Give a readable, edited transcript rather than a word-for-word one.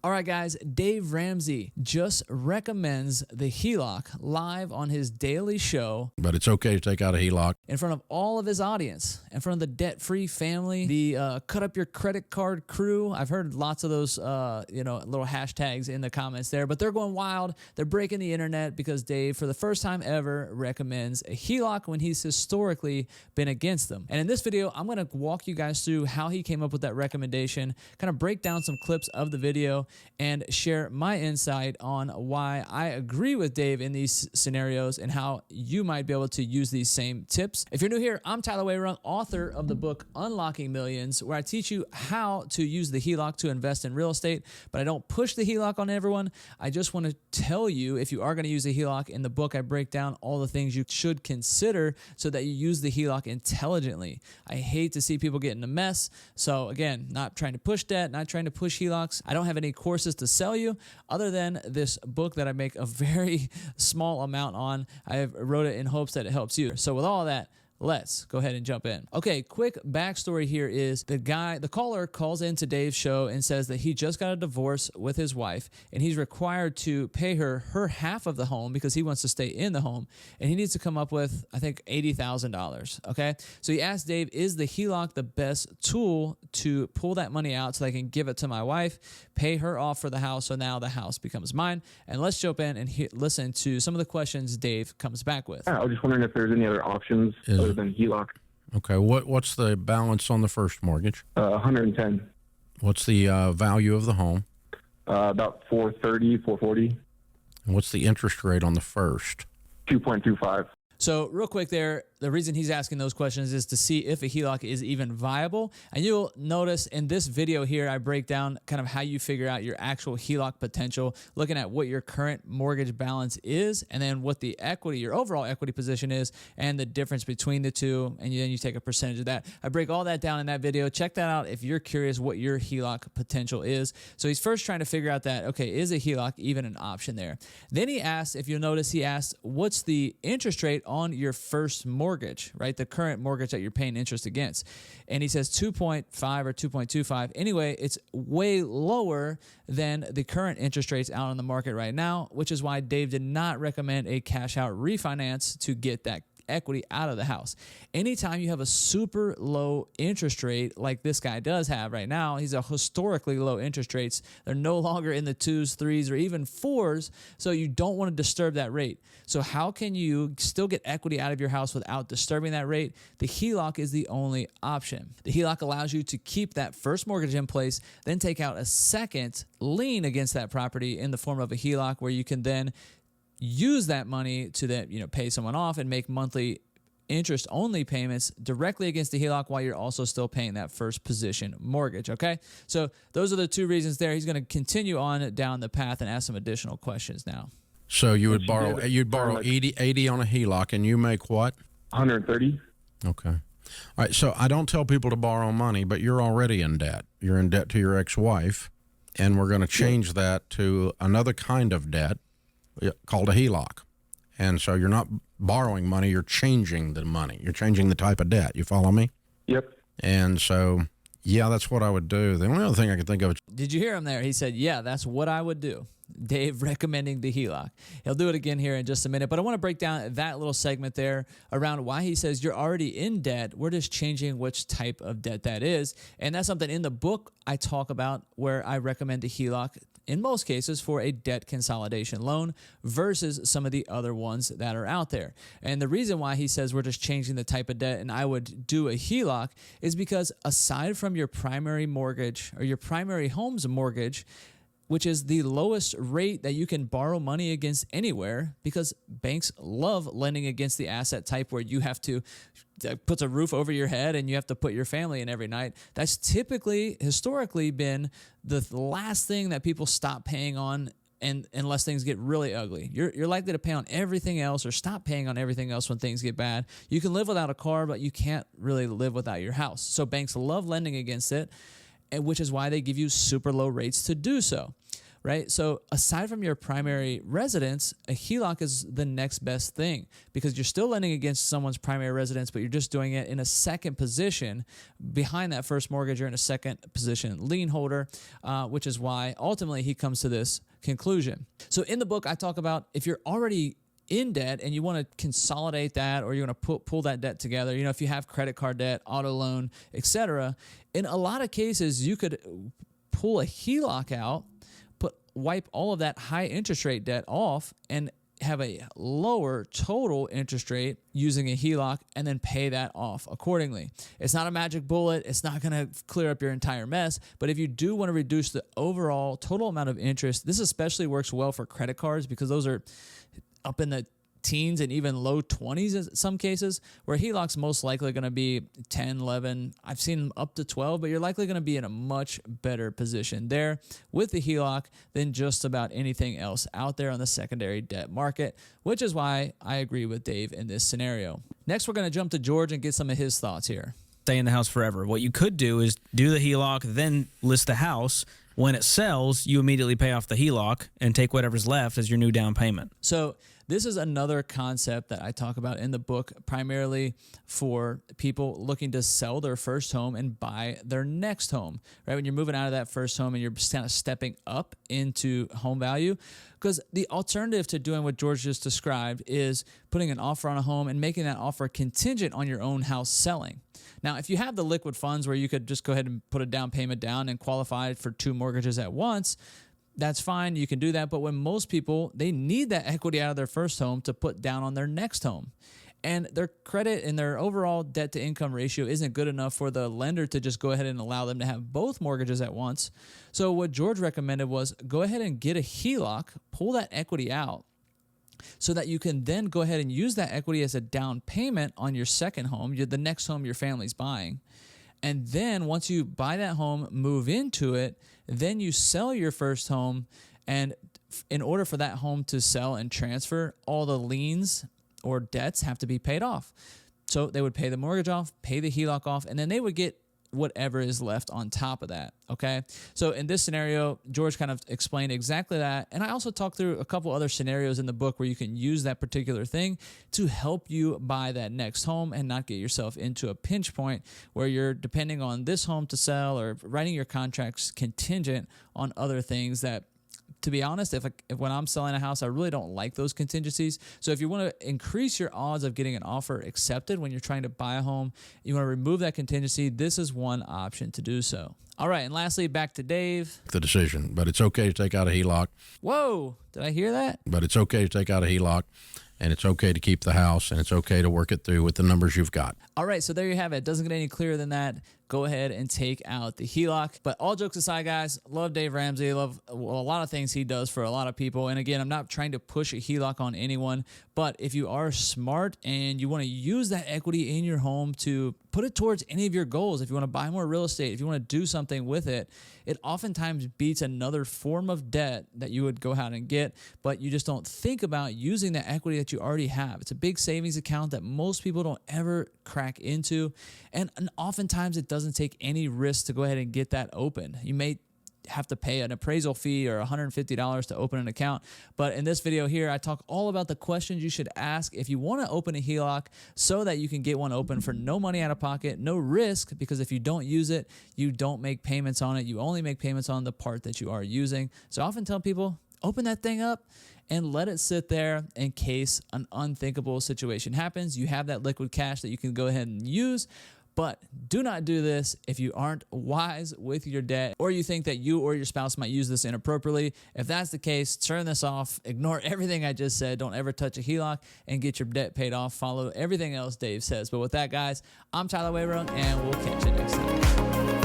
All right, guys, Dave Ramsey just recommends the HELOC live on his daily show. But it's okay to take out a HELOC. In front of all of his audience, in front of the debt-free family, the cut up your credit card crew. I've heard lots of those, little hashtags in the comments there, but they're going wild. They're breaking the internet because Dave, for the first time ever, recommends a HELOC when he's historically been against them. And in this video, I'm going to walk you guys through how he came up with that recommendation, kind of break down some clips of the video, and share my insight on why I agree with Dave in these scenarios and how you might be able to use these same tips. If you're new here, I'm Tyler Wayrung, author of the book Unlocking Millions, where I teach you how to use the HELOC to invest in real estate, but I don't push the HELOC on everyone. I just want to tell you, if you are going to use a HELOC, in the book I break down all the things you should consider so that you use the HELOC intelligently. I hate to see people get in a mess. So again, not trying to push debt, not trying to push HELOCs. I don't have any courses to sell you other than this book that I make a very small amount on. I wrote it in hopes that it helps you. So with all that, let's go ahead and jump in. Okay, quick backstory here is the caller calls into Dave's show and says that he just got a divorce with his wife and he's required to pay her half of the home because he wants to stay in the home, and he needs to come up with, I think, $80,000. Okay, so he asked Dave, is the HELOC the best tool to pull that money out so I can give it to my wife, pay her off for the house, so now the house becomes mine? And let's jump in and listen to some of the questions Dave comes back with. I was just wondering if there's any other options other than HELOC. Okay, what's the balance on the first mortgage? 110. What's the value of the home? About 430, 440. And what's the interest rate on the first? 2.25. So real quick there, the reason he's asking those questions is to see if a HELOC is even viable. And you'll notice in this video here, I break down kind of how you figure out your actual HELOC potential, looking at what your current mortgage balance is, and then what the equity, your overall equity position is, and the difference between the two, and then you take a percentage of that. I break all that down in that video. Check that out if you're curious what your HELOC potential is. So he's first trying to figure out that, okay, is a HELOC even an option there? Then he asks, if you'll notice, he asks, what's the interest rate on your first mortgage, right? The current mortgage that you're paying interest against. And he says 2.5 or 2.25. Anyway, it's way lower than the current interest rates out on the market right now, which is why Dave did not recommend a cash out refinance to get that equity out of the house. Anytime you have a super low interest rate like this guy does have right now, he's a historically low interest rates. They're no longer in the 2s, 3s, or even 4s, so you don't want to disturb that rate. So how can you still get equity out of your house without disturbing that rate? The HELOC is the only option. The HELOC allows you to keep that first mortgage in place, then take out a second lien against that property in the form of a HELOC, where you can then use that money to then, pay someone off and make monthly interest-only payments directly against the HELOC while you're also still paying that first position mortgage, okay? So those are the two reasons there. He's going to continue on down the path and ask some additional questions now. So you'd borrow 80 on a HELOC, and you make what? 130. Okay. All right, so I don't tell people to borrow money, but you're already in debt. You're in debt to your ex-wife, and we're going to change that to another kind of debt called a HELOC. And so you're not borrowing money, you're changing the money. You're changing the type of debt. You follow me? Yep. And so, yeah, that's what I would do. The only other thing I could think of is... Did you hear him there? He said, yeah, that's what I would do. Dave recommending the HELOC. He'll do it again here in just a minute, but I want to break down that little segment there around why he says you're already in debt. We're just changing which type of debt that is. And that's something in the book I talk about, where I recommend the HELOC in most cases for a debt consolidation loan versus some of the other ones that are out there. And the reason why he says we're just changing the type of debt and I would do a HELOC is because aside from your primary mortgage or your primary home's mortgage, which is the lowest rate that you can borrow money against anywhere, because banks love lending against the asset type where you have to put a roof over your head and you have to put your family in every night. That's typically, historically, been the last thing that people stop paying on, and unless things get really ugly. You're likely to pay on everything else or stop paying on everything else when things get bad. You can live without a car, but you can't really live without your house. So banks love lending against it, which is why they give you super low rates to do so. right? So aside from your primary residence, a HELOC is the next best thing because you're still lending against someone's primary residence, but you're just doing it in a second position behind that first mortgage. You're in a second position lien holder, which is why ultimately he comes to this conclusion. So in the book, I talk about if you're already in debt and you want to consolidate that, or you want to pull that debt together, you know, if you have credit card debt, auto loan, etc., in a lot of cases, you could pull a HELOC out, wipe all of that high interest rate debt off, and have a lower total interest rate using a HELOC, and then pay that off accordingly. It's not a magic bullet. It's not going to clear up your entire mess. But if you do want to reduce the overall total amount of interest, this especially works well for credit cards because those are up in the teens and even low 20s in some cases, where HELOC's most likely going to be 10, 11. I've seen them up to 12, but you're likely going to be in a much better position there with the HELOC than just about anything else out there on the secondary debt market, which is why I agree with Dave in this scenario. Next, we're going to jump to George and get some of his thoughts here. Stay in the house forever. What you could do is do the HELOC, then list the house. When it sells, you immediately pay off the HELOC and take whatever's left as your new down payment. So this is another concept that I talk about in the book, primarily for people looking to sell their first home and buy their next home, right? When you're moving out of that first home and you're kind of stepping up into home value, because the alternative to doing what George just described is putting an offer on a home and making that offer contingent on your own house selling. Now, if you have the liquid funds where you could just go ahead and put a down payment down and qualify for 2 mortgages at once, that's fine. You can do that. But when most people, they need that equity out of their first home to put down on their next home. And their credit and their overall debt to income ratio isn't good enough for the lender to just go ahead and allow them to have both mortgages at once. So what George recommended was go ahead and get a HELOC, pull that equity out, so that you can then go ahead and use that equity as a down payment on your second home, the next home your family's buying. And then once you buy that home, move into it, then you sell your first home. And in order for that home to sell and transfer, all the liens or debts have to be paid off. So they would pay the mortgage off, pay the HELOC off, and then they would get whatever is left on top of that, okay? So in this scenario, George kind of explained exactly that, and I also talked through a couple other scenarios in the book where you can use that particular thing to help you buy that next home and not get yourself into a pinch point where you're depending on this home to sell or writing your contracts contingent on other things that, to be honest, if when I'm selling a house, I really don't like those contingencies. So if you want to increase your odds of getting an offer accepted when you're trying to buy a home, you want to remove that contingency, this is one option to do so. All right, and lastly, back to Dave. The decision, but it's okay to take out a HELOC. Whoa, did I hear that? But it's okay to take out a HELOC, and it's okay to keep the house, and it's okay to work it through with the numbers you've got. All right, so there you have it. It doesn't get any clearer than that. Go ahead and take out the HELOC. But all jokes aside, guys, love Dave Ramsey. Love a lot of things he does for a lot of people. And again, I'm not trying to push a HELOC on anyone, but if you are smart and you want to use that equity in your home to put it towards any of your goals, if you want to buy more real estate, if you want to do something with it, it oftentimes beats another form of debt that you would go out and get, but you just don't think about using the equity that you already have. It's a big savings account that most people don't ever crack into, and oftentimes it doesn't take any risk to go ahead and get that open. You may have to pay an appraisal fee or $150 to open an account. But in this video here, I talk all about the questions you should ask if you want to open a HELOC so that you can get one open for no money out of pocket, no risk, because if you don't use it, you don't make payments on it. You only make payments on the part that you are using. So I often tell people, open that thing up and let it sit there in case an unthinkable situation happens. You have that liquid cash that you can go ahead and use. But do not do this if you aren't wise with your debt or you think that you or your spouse might use this inappropriately. If that's the case, turn this off. Ignore everything I just said. Don't ever touch a HELOC and get your debt paid off. Follow everything else Dave says. But with that, guys, I'm Tyler Wayro, and we'll catch you next time.